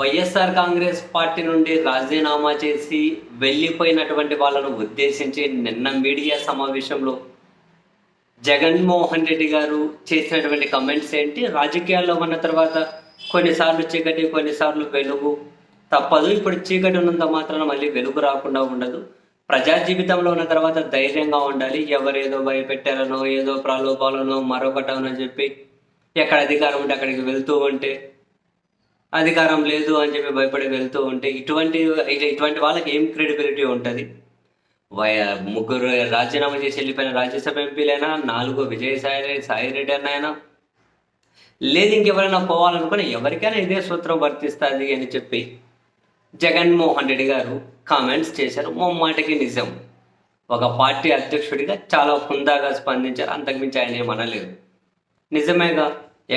YSR Congress party నుండి రాజీనామా చేసి వెళ్ళిపోయినటువంటి వాళ్ళను ఉద్దేశించి నిన్న మీడియా సమావేశంలో జగన్మోహన్ రెడ్డి గారు చేసినటువంటి కమెంట్స్ ఏంటి? రాజకీయాల్లో ఉన్న తర్వాత కొన్నిసార్లు చీకటి, కొన్నిసార్లు వెలుగు తప్పదు. ఇప్పుడు చీకటి ఉన్నంత మాత్రాన మళ్ళీ వెలుగు రాకుండా ఉండదు. ప్రజా జీవితంలో ఉన్న తర్వాత ధైర్యంగా ఉండాలి. ఎవరేదో భయపెట్టారనో, ఏదో ప్రలోభాలనో, మరొకటనో చెప్పి ఎక్కడ అధికారం ఉంటే అక్కడికి వెళ్తూ ఉంటే, అధికారం లేదు అని చెప్పి భయపడి వెళ్తూ ఉంటే ఇటువంటి వాళ్ళకి ఏం క్రెడిబిలిటీ ఉంటుంది? ముగ్గురు రాజీనామా చేసి వెళ్ళిపోయిన రాజ్యసభ ఎంపీలైనా, 4 సాయిరెడ్డి అన్నైనా, లేదు ఇంకెవరైనా పోవాలనుకుని ఎవరికైనా ఇదే సూత్రం వర్తిస్తుంది అని చెప్పి జగన్మోహన్ రెడ్డి గారు కామెంట్స్ చేశారు. ముమ్మాటికి నిజం. ఒక పార్టీ అధ్యక్షుడిగా చాలా హుందాగా స్పందించారు. అంతకుమించి ఆయన ఏమనలేదు. నిజమేగా,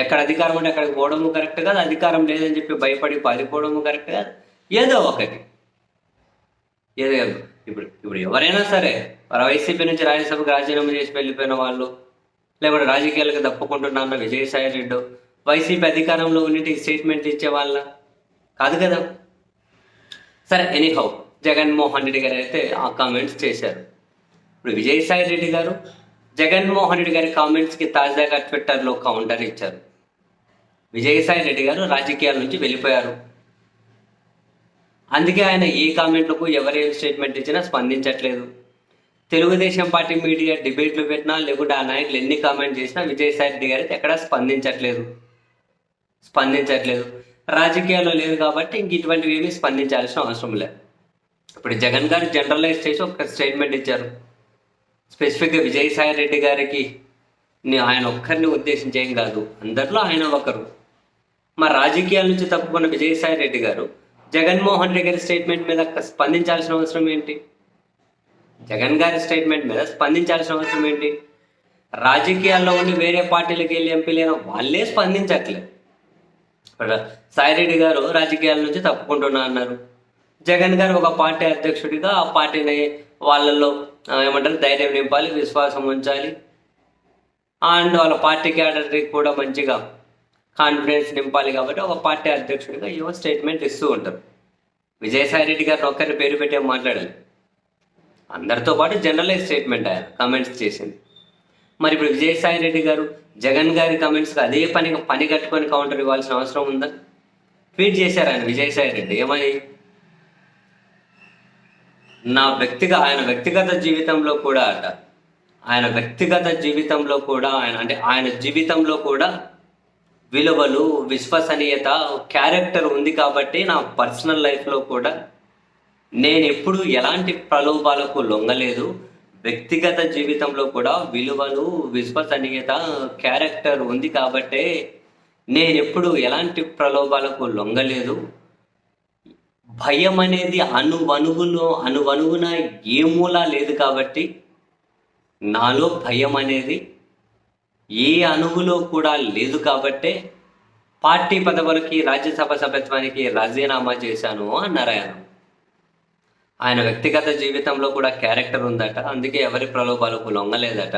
ఎక్కడ అధికారం ఉంటే అక్కడికి పోవడము కరెక్ట్ కాదు, అధికారం లేదని చెప్పి భయపడి పారిపోవడము కరెక్ట్ కాదు. ఏదో ఒకటి ఏదో ఇప్పుడు ఎవరైనా సరే వైసీపీ నుంచి రాజ్యసభకు రాజీనామా చేసి వెళ్ళిపోయిన వాళ్ళు, లేకపోతే రాజకీయాలకు తప్పుకుంటున్నా విజయసాయి రెడ్డి వైసీపీ అధికారంలో ఉండి స్టేట్మెంట్ ఇచ్చే వాళ్ళ కాదు కదా. సరే, ఎనీహౌ జగన్మోహన్ రెడ్డి గారు అయితే ఆ కామెంట్స్ చేశారు. ఇప్పుడు విజయసాయి రెడ్డి గారు జగన్మోహన్ రెడ్డి గారి కామెంట్స్కి తాజాగా ట్విట్టర్లో కౌంటర్ ఇచ్చారు. విజయసాయి రెడ్డి గారు రాజకీయాల నుంచి వెళ్ళిపోయారు, అందుకే ఆయన ఏ కామెంట్లకు ఎవరేం స్టేట్మెంట్ ఇచ్చినా స్పందించట్లేదు. తెలుగుదేశం పార్టీ మీడియా డిబేట్లు పెట్టినా, లేకుంటే ఆ నాయకులు ఎన్ని కామెంట్ చేసినా విజయసాయి రెడ్డి గారు అయితే ఎక్కడా స్పందించట్లేదు. రాజకీయాల్లో లేదు కాబట్టి ఇంక ఇటువంటివి ఏమీ స్పందించాల్సిన అవసరం లేదు. ఇప్పుడు జగన్ గారు జనరలైజ్ చేసి ఒక స్టేట్మెంట్ ఇచ్చారు. స్పెసిఫిక్గా విజయసాయి రెడ్డి గారికి ఆయన ఒక్కరిని ఉద్దేశించి ఏం కాదు, అందరిలో ఆయన ఒకరు. మరి రాజకీయాల నుంచి తప్పుకున్న విజయసాయి రెడ్డి గారు జగన్మోహన్ రెడ్డి గారి స్టేట్మెంట్ మీద స్పందించాల్సిన అవసరం ఏంటి? జగన్ గారి స్టేట్మెంట్ మీద స్పందించాల్సిన అవసరం ఏంటి? రాజకీయాల్లో ఉండి వేరే పార్టీలకు వెళ్ళి ఎంపీలైన వాళ్ళే స్పందించట్లేదు. సాయిరెడ్డి గారు రాజకీయాల నుంచి తప్పుకుంటున్నా అన్నారు. జగన్ గారు ఒక పార్టీ అధ్యక్షుడిగా ఆ పార్టీని వాళ్ళల్లో ఏమంటారు ధైర్యం నింపాలి, విశ్వాసం ఉంచాలి, అండ్ వాళ్ళ పార్టీ క్యాడర్కి కూడా మంచిగా కాన్ఫిడెన్స్ నింపాలి. కాబట్టి ఒక పార్టీ అధ్యక్షుడిగా ఏవో స్టేట్మెంట్ ఇస్తూ ఉంటారు. విజయసాయి రెడ్డి గారిని ఒక్కరిని పేరు పెట్టి మాట్లాడాలి, అందరితో పాటు జనరలైజ్ స్టేట్మెంట్ ఆయన కామెంట్స్ చేసింది. మరి ఇప్పుడు విజయసాయి రెడ్డి గారు జగన్ గారి కామెంట్స్కి అదే పని కట్టుకొని కౌంటర్ ఇవ్వాల్సిన అవసరం ఉందా? ట్వీట్ చేశారు ఆయన విజయసాయి రెడ్డి, ఏమని? ఆయన వ్యక్తిగత జీవితంలో కూడా ఆయన జీవితంలో కూడా విలువలు, విశ్వసనీయత, క్యారెక్టర్ ఉంది కాబట్టి నా పర్సనల్ లైఫ్లో కూడా నేను ఎప్పుడు ఎలాంటి ప్రలోభాలకు లొంగలేదు. వ్యక్తిగత జీవితంలో కూడా విలువలు, విశ్వసనీయత, క్యారెక్టర్ ఉంది కాబట్టే నేను ఎప్పుడు ఎలాంటి ప్రలోభాలకు లొంగలేదు. భయం అనేది అణువణువున ఏ మూల లేదు కాబట్టి నాలో భయం అనేది ఏ అణువులో కూడా లేదు కాబట్టే పార్టీ పదవులకి, రాజ్యసభ సభ్యత్వానికి రాజీనామా చేశాను అన్నారు ఆయన వ్యక్తిగత జీవితంలో కూడా క్యారెక్టర్ ఉందట, అందుకే ఎవరి ప్రలోభాలకు లొంగలేదట.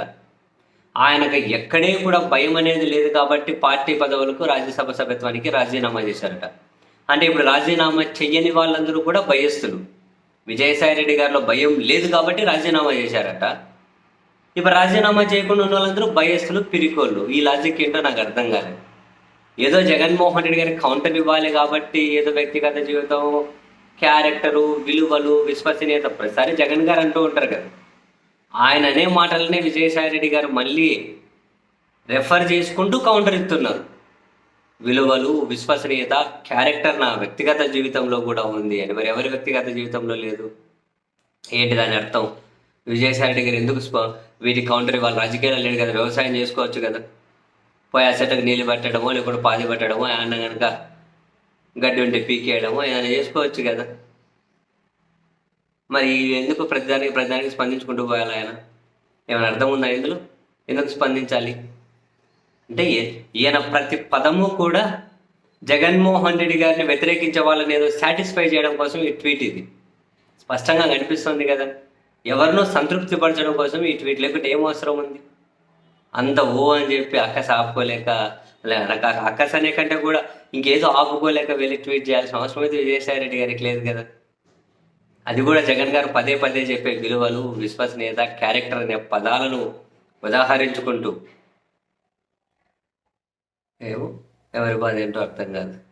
ఆయనకు ఎక్కడే కూడా భయం అనేది లేదు కాబట్టి పార్టీ పదవులకు, రాజ్యసభ సభ్యత్వానికి రాజీనామా చేశారట. అంటే ఇప్పుడు రాజీనామా చెయ్యని వాళ్ళందరూ కూడా భయస్థులు. విజయసాయి రెడ్డి గారిలో భయం లేదు కాబట్టి రాజీనామా చేశారట. ఇప్పుడు రాజీనామా చేయకుండా ఉన్న వాళ్ళందరూ భయస్థులు, పిరికోళ్ళు. ఈ లాజిక్ ఏంటో నాకు అర్థం కాలేదు. ఏదో జగన్మోహన్ రెడ్డి గారికి కౌంటర్ ఇవ్వాలి కాబట్టి ఏదో వ్యక్తిగత జీవితం, క్యారెక్టరు, విలువలు, విశ్వసనీయత ప్రతిసారి జగన్ గారు అంటూ ఉంటారు కదా. ఆయన అనే మాటలనే విజయసాయి రెడ్డి గారు మళ్ళీ రెఫర్ చేసుకుంటూ కౌంటర్ ఇస్తున్నారు. విలువలు, విశ్వసనీయత, క్యారెక్టర్ నా వ్యక్తిగత జీవితంలో కూడా ఉంది అని. మరి ఎవరి వ్యక్తిగత జీవితంలో లేదు? ఏంటి దాని అర్థం? విజయసాయి రెడ్డి గారు ఎందుకు వీటికి కౌంటర్ ఇవ్వాలి? రాజకీయాలు లేడు కదా, వ్యవసాయం చేసుకోవచ్చు కదా. పోయి ఆ చెట్టుకు నీళ్ళు పట్టడమో, లేకపోతే పాది పట్టడమో, ఆయన కనుక గడ్డి ఉంటే పీకేయడమో ఏదైనా చేసుకోవచ్చు కదా. మరి ఎందుకు ప్రతిదానికి స్పందించుకుంటూ పోయాలి ఆయన? ఏమైనా అర్థం ఉందా ఇందులో? ఎందుకు స్పందించాలి అంటే ఈయన ప్రతి పదము కూడా జగన్మోహన్ రెడ్డి గారిని వ్యతిరేకించే వాళ్ళని ఏదో సాటిస్ఫై చేయడం కోసం ఈ ట్వీట్. ఇది స్పష్టంగా కనిపిస్తుంది కదా. ఎవరినో సంతృప్తి పరచడం కోసం ఈ ట్వీట్, లేకపోతే ఏం అవసరం ఉంది? అంత ఓ అని చెప్పి అక్క సాపుకోలేక నాకు అక్కస్ అనే కంటే కూడా ఇంకేదో ఆపుకోలేక వెళ్ళి ట్వీట్ చేయాల్సిన అవసరం అయితే విజయసాయి రెడ్డి గారికి లేదు కదా. అది కూడా జగన్ గారు పదే పదే చెప్పే విలువలు, విశ్వసనీయత, క్యారెక్టర్ అనే పదాలను ఉదాహరించుకుంటూ ఏమో ఎవరి బాధ ఏంటో అర్థం కాదు.